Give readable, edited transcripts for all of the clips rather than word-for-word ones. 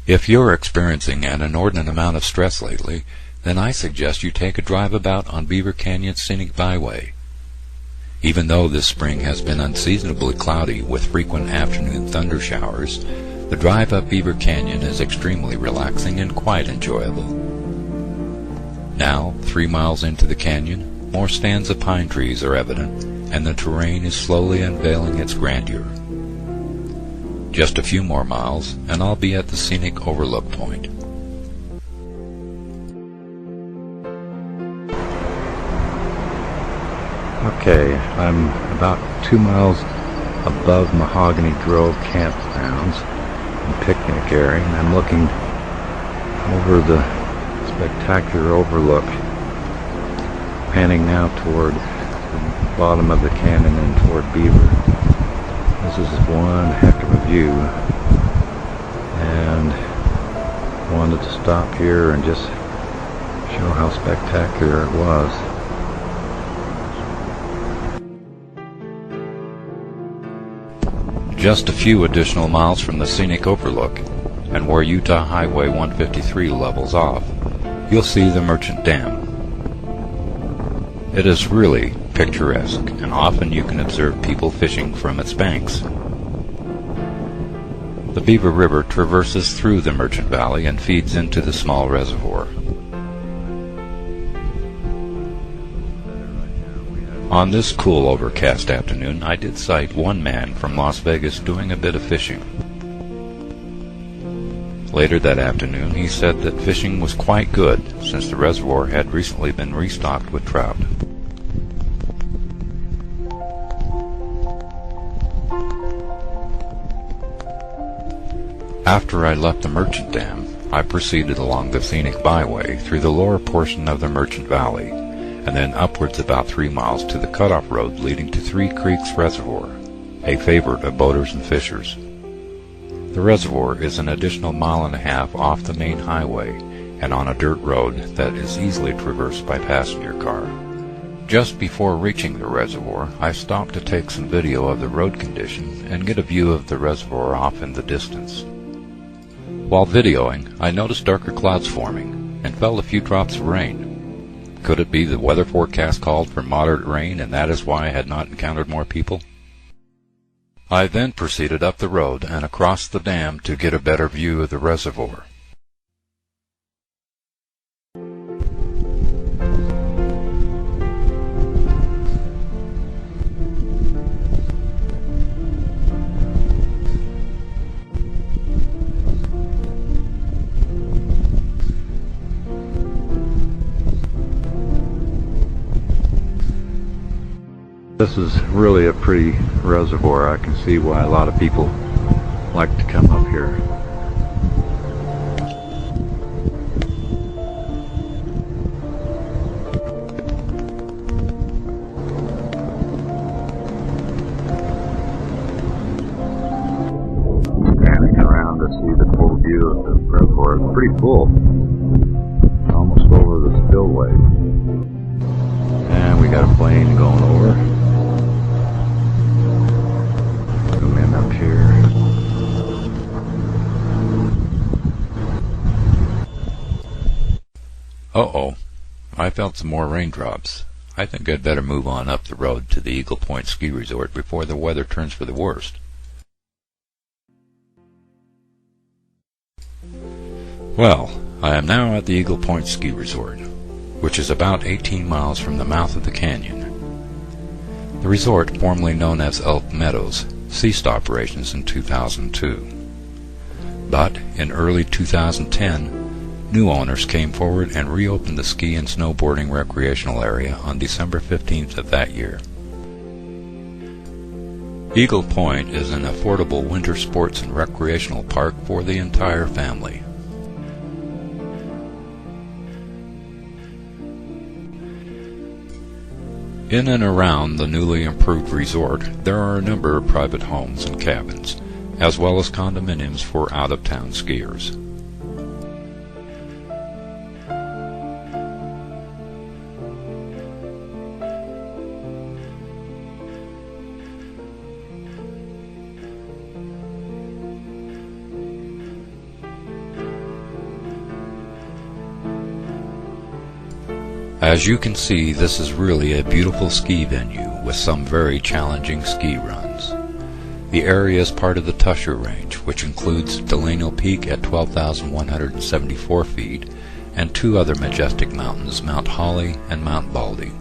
If you're experiencing an inordinate amount of stress lately, then I suggest you take a drive about on Beaver Canyon Scenic Byway. Even though this spring has been unseasonably cloudy with frequent afternoon thunder showers, the drive up Beaver Canyon is extremely relaxing and quite enjoyable. Now, 3 miles into the canyon, more stands of pine trees are evident, and the terrain is slowly unveiling its grandeur. Just a few more miles, and I'll be at the scenic overlook point. Okay, I'm about 2 miles above Mahogany Grove campgrounds and picnic area, and I'm looking over the spectacular overlook, panning now toward the bottom of the canyon and toward Beaver. This is one heck of a view, and wanted to stop here and just show how spectacular it was. Just a few additional miles from the scenic overlook, and where Utah Highway 153 levels off, you'll see the Merchant Dam. It is really picturesque, and often you can observe people fishing from its banks. The Beaver River traverses through the Merchant Valley and feeds into the small reservoir. On this cool, overcast afternoon, I did sight one man from Las Vegas doing a bit of fishing. Later that afternoon, he said that fishing was quite good since the reservoir had recently been restocked with trout. After I left the Merchant Dam, I proceeded along the scenic byway through the lower portion of the Merchant Valley, and then upwards about 3 miles to the cutoff road leading to Three Creeks Reservoir, a favorite of boaters and fishers. The reservoir is an additional 1.5 miles off the main highway and on a dirt road that is easily traversed by passenger car. Just before reaching the reservoir, I stopped to take some video of the road condition and get a view of the reservoir off in the distance. While videoing, I noticed darker clouds forming and felt a few drops of rain. Could it be the weather forecast called for moderate rain, and that is why I had not encountered more people? I then proceeded up the road and across the dam to get a better view of the reservoir. This is really a pretty reservoir. I can see why a lot of people like to come up here. Panning around to see the full view of the reservoir. It's pretty full. Almost over the spillway. And we got a plane going over. Up here. Uh-oh, I felt some more raindrops. I think I'd better move on up the road to the Eagle Point Ski Resort before the weather turns for the worst. Well, I am now at the Eagle Point Ski Resort, which is about 18 miles from the mouth of the canyon. The resort, formerly known as Elk Meadows, ceased operations in 2002. But in early 2010, new owners came forward and reopened the ski and snowboarding recreational area on December 15th of that year. Eagle Point is an affordable winter sports and recreational park for the entire family. In and around the newly improved resort, there are a number of private homes and cabins, as well as condominiums for out-of-town skiers. As you can see, this is really a beautiful ski venue with some very challenging ski runs. The area is part of the Tushar Range, which includes Delano Peak at 12,174 feet and two other majestic mountains, Mount Holly and Mount Baldy.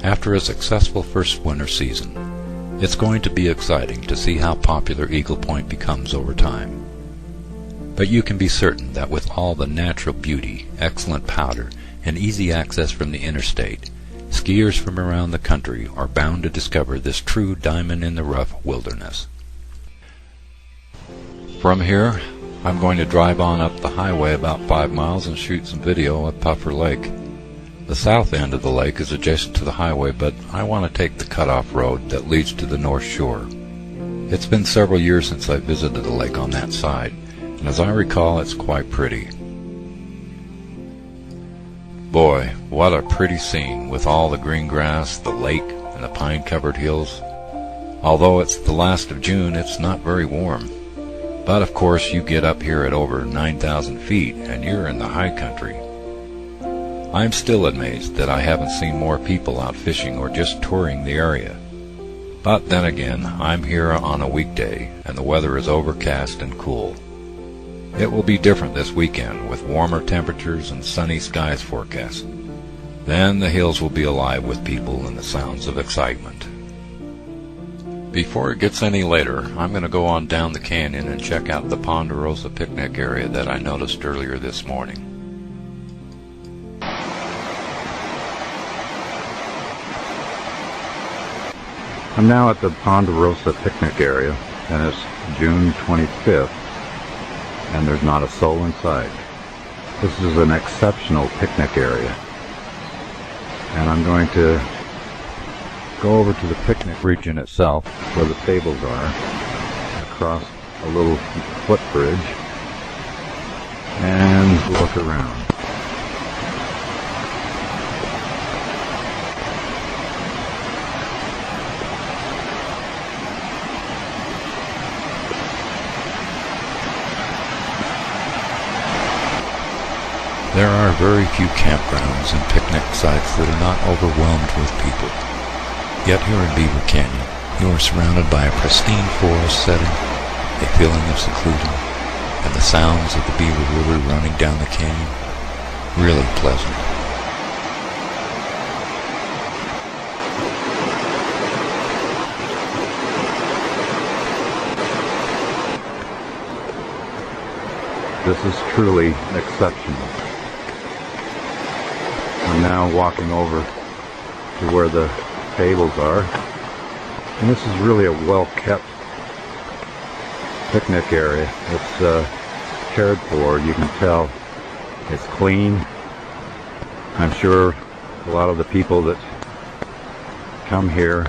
After a successful first winter season, it's going to be exciting to see how popular Eagle Point becomes over time. But you can be certain that with all the natural beauty, excellent powder, and easy access from the interstate, skiers from around the country are bound to discover this true diamond-in-the-rough wilderness. From here, I'm going to drive on up the highway about 5 miles and shoot some video at Puffer Lake. The south end of the lake is adjacent to the highway, but I want to take the cutoff road that leads to the north shore. It's been several years since I visited the lake on that side, and as I recall, it's quite pretty. Boy, what a pretty scene with all the green grass, the lake, and the pine-covered hills. Although it's the last of June, it's not very warm. But of course, you get up here at over 9,000 feet, and you're in the high country. I'm still amazed that I haven't seen more people out fishing or just touring the area. But then again, I'm here on a weekday, and the weather is overcast and cool. It will be different this weekend, with warmer temperatures and sunny skies forecast. Then the hills will be alive with people and the sounds of excitement. Before it gets any later, I'm going to go on down the canyon and check out the Ponderosa picnic area that I noticed earlier this morning. I'm now at the Ponderosa picnic area, and it's June 25th, and there's not a soul in sight. This is an exceptional picnic area, and I'm going to go over to the picnic region itself, where the tables are, across a little footbridge, and look around. There are very few campgrounds and picnic sites that are not overwhelmed with people. Yet here in Beaver Canyon, you are surrounded by a pristine forest setting, a feeling of seclusion, and the sounds of the Beaver River running down the canyon. Really pleasant. This is truly exceptional. I'm now walking over to where the tables are, and this is really a well-kept picnic area. It's cared for. You can tell it's clean. I'm sure a lot of the people that come here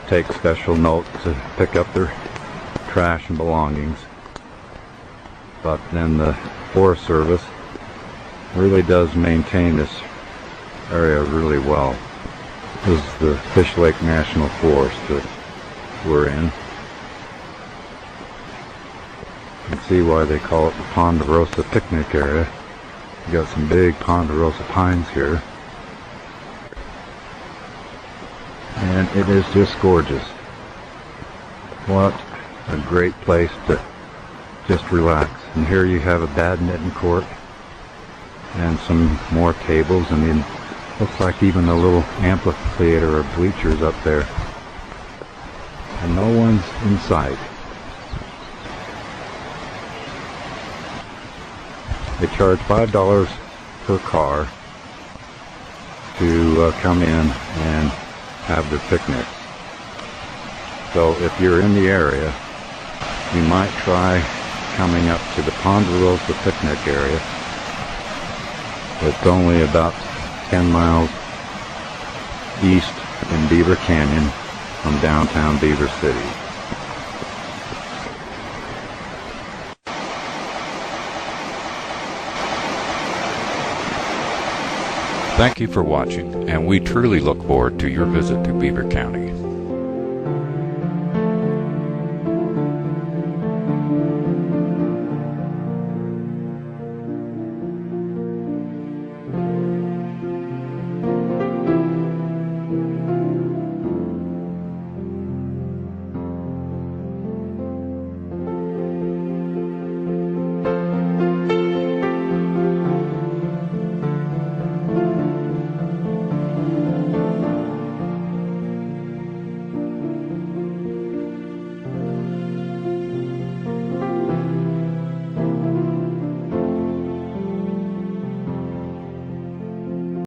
take special note to pick up their trash and belongings, but then the Forest Service really does maintain this area really well. This is the Fish Lake National Forest that we're in. You can see why they call it the Ponderosa picnic area. You got some big Ponderosa pines here, and it is just gorgeous. What a great place to just relax. And here you have a badminton court and some more tables, and then looks like even a little amphitheater of bleachers up there, and no one's in sight. They charge $5 per car to come in and have their picnics. So if you're in the area, you might try coming up to the Ponderosa picnic area. It's only about 10 miles east in Beaver Canyon from downtown Beaver City. Thank you for watching, and we truly look forward to your visit to Beaver County.